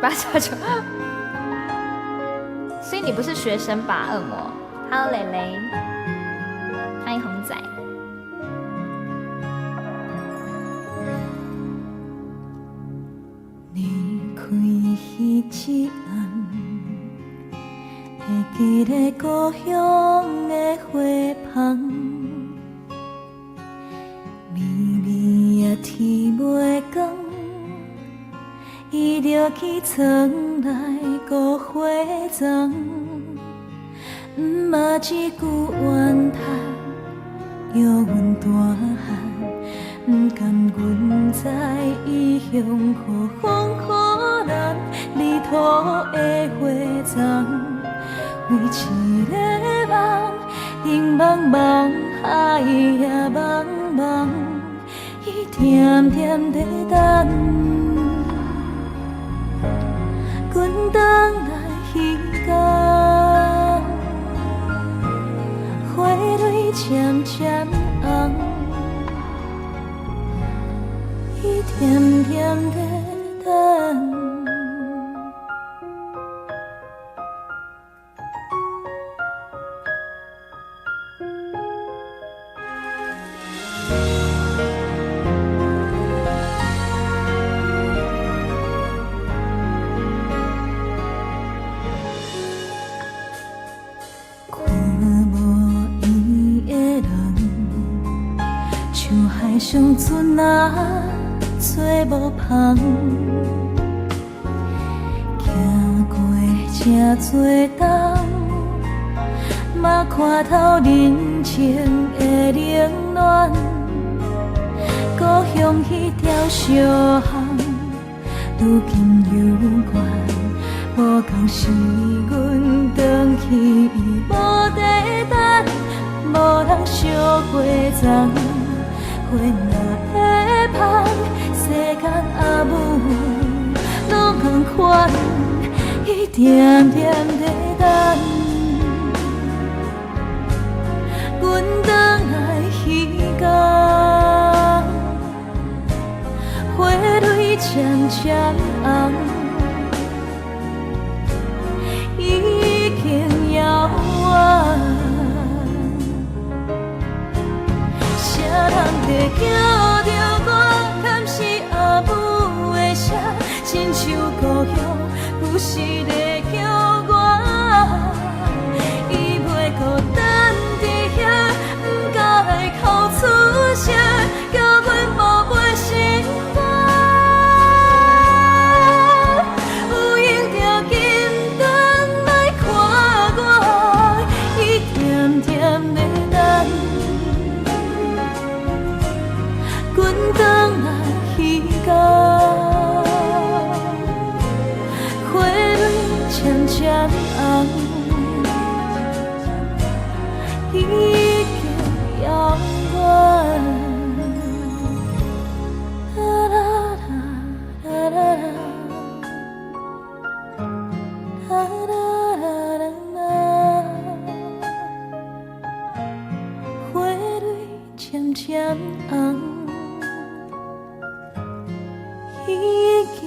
899，所以你不是学生吧，恶魔？Hello，蕾蕾，欢迎红仔。离开彼一暗，会记得故乡的花香，微微啊天袂光。伊就去床内顾花丛，毋嘛一句怨叹，犹阮大汉，毋甘阮知伊向予风予人，离土的花丛，为一个梦，情茫茫，海也茫茫，伊点点在等。阮等来彼天，花蕊渐渐红，伊甜甜在等。上船啊，找无芳，行过这多冬，嘛看透人情的冷暖。故乡迄条小巷，如今犹原，无共是阮转去，伊无地等，无人烧花丛。花若会香，世间阿母拢同款，伊点点在等。阮等来彼天，花蕊渐渐红，已经遥远。啥人在叫着我，敢是阿母的声，亲像故乡不时在叫我。伊袂孤单伫遐，不敢口出声，叫阮无袂心肝。有闲着紧等来看我，伊甜甜在等。阮等来彼天，花蕊渐渐红，已经遥远。花蕊渐渐红。已经